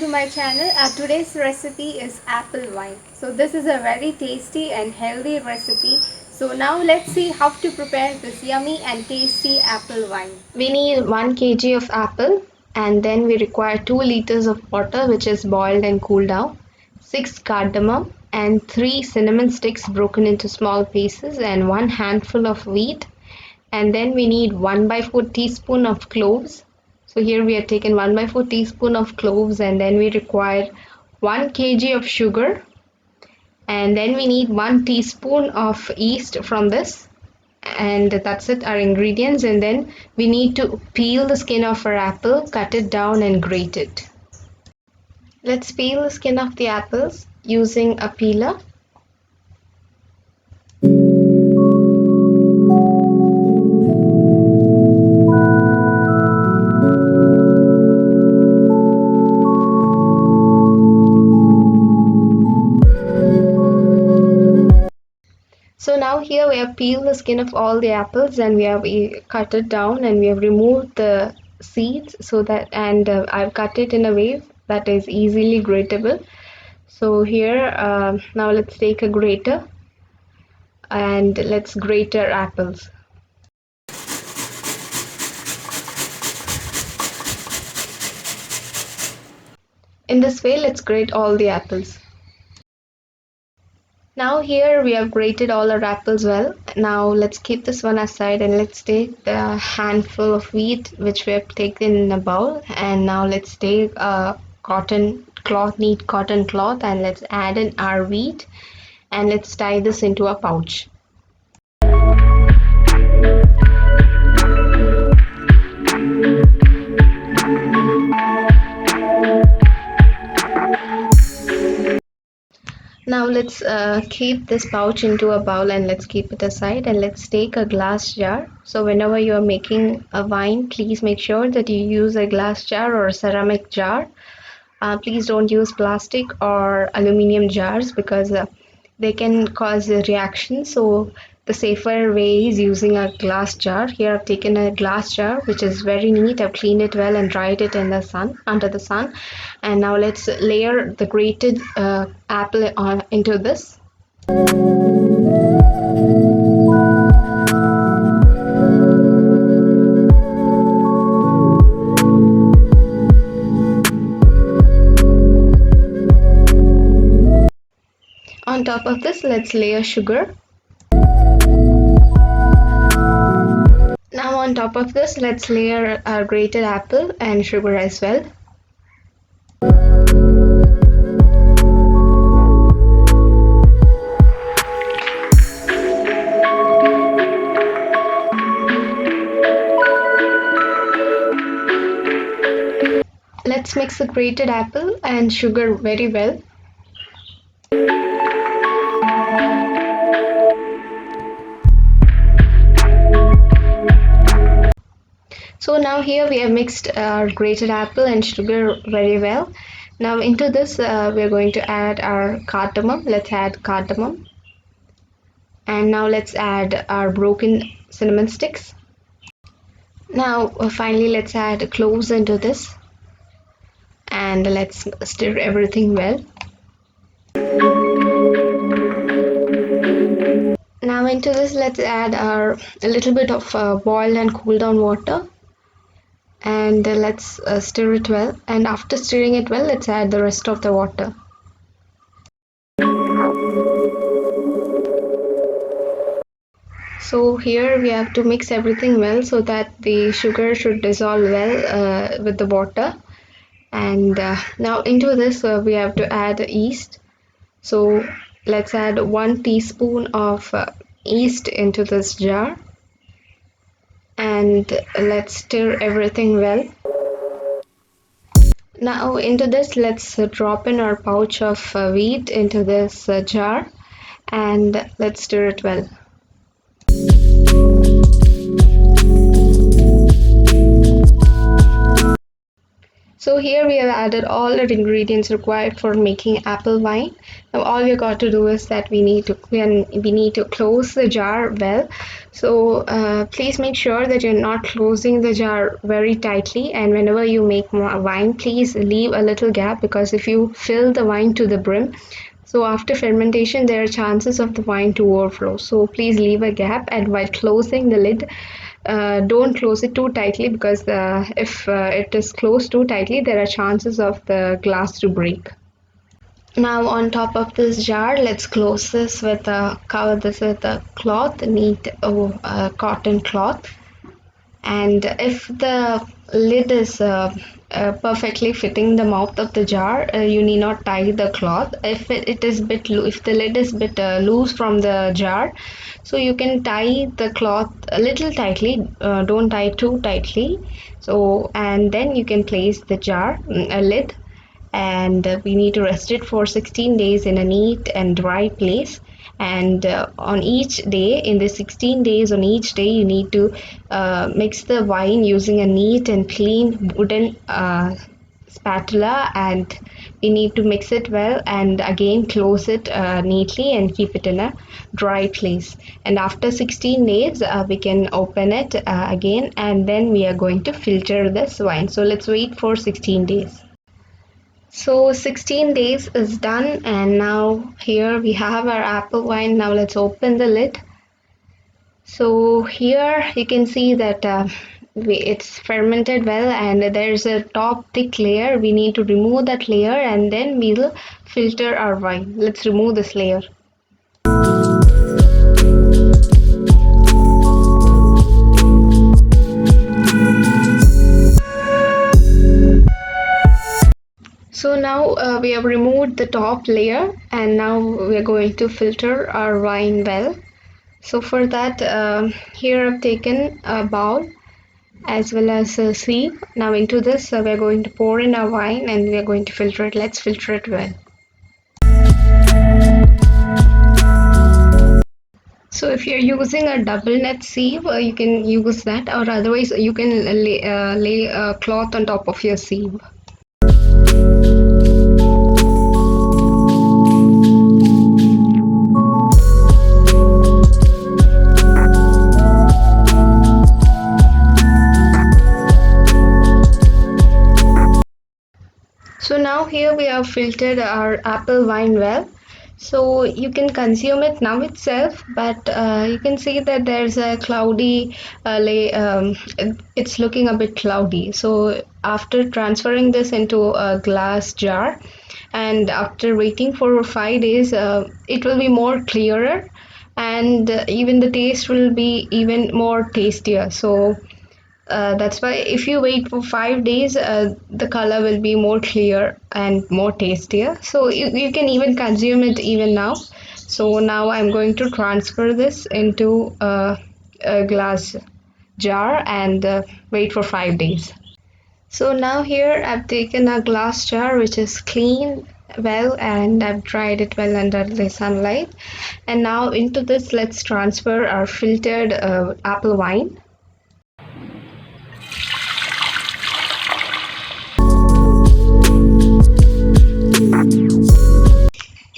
to my channel. Today's recipe is apple wine. So this is a very tasty and healthy recipe. So now let's see how to prepare this yummy and tasty apple wine. We need 1 kg of apple, and then we require 2 liters of water which is boiled and cooled down, 6 cardamom and 3 cinnamon sticks broken into small pieces, and 1 handful of wheat. And then we need 1/4 teaspoon of cloves. So here we are taking 1/4 teaspoon of cloves, and then we require 1 kg of sugar, and then we need 1 teaspoon of yeast from this, and that's it, our ingredients. And then we need to peel the skin of our apple, cut it down and grate it. Let's peel the skin of the apples using a peeler. So now here we have peeled the skin of all the apples, and we have cut it down, and we have removed the seeds, so that, and I've cut it in a way that is easily grateable. So here now let's take a grater and let's grate our apples. In this way, let's grate all the apples. Now here we have grated all our apples well. Now let's keep this one aside, and let's take the handful of wheat which we have taken in a bowl, and now let's take a neat cotton cloth, and let's add in our wheat, and let's tie this into a pouch. Now let's keep this pouch into a bowl, and let's keep it aside, and let's take a glass jar. So whenever you are making a wine, please make sure that you use a glass jar or a ceramic jar. Please don't use plastic or aluminum jars, because they can cause a reaction. So the safer way is using a glass jar. Here I've taken a glass jar which is very neat. I've cleaned it well and dried it in the sun, under the sun. And now let's layer the grated apple into this. On top of this, let's layer sugar. Now on top of this, let's layer our grated apple and sugar as well. Let's mix the grated apple and sugar very well. So now here we have mixed our grated apple and sugar very well. Now into this we are going to add our cardamom. Let's add cardamom. And now let's add our broken cinnamon sticks. Now finally let's add cloves into this, and let's stir everything well. Now into this let's add a little bit of boiled and cooled down water, and let's stir it well. And after stirring it well, let's add the rest of the water. So here we have to mix everything well, so that the sugar should dissolve well with the water. And now into this we have to add yeast. So let's add 1 teaspoon of yeast into this jar, and let's stir everything well. Now into this let's drop in our pouch of wheat into this jar, and let's stir it well. So here we have added all the ingredients required for making apple wine. Now all we got to do is that we need to close the jar well. So please make sure that you're not closing the jar very tightly, and whenever you make wine, please leave a little gap, because if you fill the wine to the brim, so after fermentation there are chances of the wine to overflow. So please leave a gap, and while closing the lid, don't close it too tightly, because if it is closed too tightly, there are chances of the glass to break. Now on top of this jar, let's close this with cover this with a cloth, neat cotton cloth. And if the lid is perfectly fitting the mouth of the jar, you need not tie the cloth. If it is if the lid is bit loose from the jar, so you can tie the cloth a little tightly. Don't tie too tightly. So, and then you can place the jar a lid, and we need to rest it for 16 days in a neat and dry place. And on each day, in the 16 days, on each day you need to mix the wine using a neat and clean wooden spatula, and we need to mix it well, and again close it neatly and keep it in a dry place. And after 16 days we can open it again, and then we are going to filter this wine. So let's wait for 16 days. So 16 days is done, and now here we have our apple wine. Now let's open the lid. So here you can see that it's fermented well, and there's a top thick layer. We need to remove that layer, and then we'll filter our wine. Let's remove this layer. So now we have removed the top layer, and now we are going to filter our wine well. So for that, here I've taken a bowl as well as a sieve. Now into this we are going to pour in our wine, and we are going to filter it. Let's filter it well. So if you're using a double net sieve, you can use that, or otherwise you can lay a cloth on top of your sieve. So now here we have filtered our apple wine well. So you can consume it now itself, but you can see that there's a cloudy it's looking a bit cloudy. So after transferring this into a glass jar, and after waiting for 5 days, it will be more clearer, and even the taste will be even more tastier. So that's why if you wait for 5 days, the color will be more clear and more tastier. So you can even consume it even now. So now I'm going to transfer this into a glass jar and wait for 5 days. So now here I've taken a glass jar which is clean well, and I've dried it well under the sunlight. And now into this, let's transfer our filtered apple wine.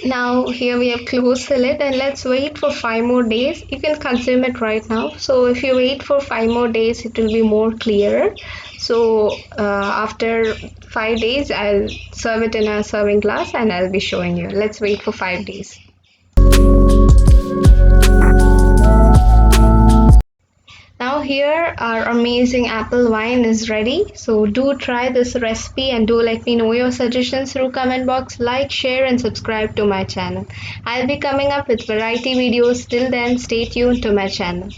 Now here we have closed the lid, and let's wait for 5 more days. You can consume it right now. So if you wait for 5 more days, it will be more clearer. So after 5 days, I'll serve it in a serving glass, and I'll be showing you. Let's wait for 5 days. Now here our amazing apple wine is ready. So do try this recipe, and do let me know your suggestions through comment box. Like, share and subscribe to my channel. I'll be coming up with variety videos. Till then, stay tuned to my channel.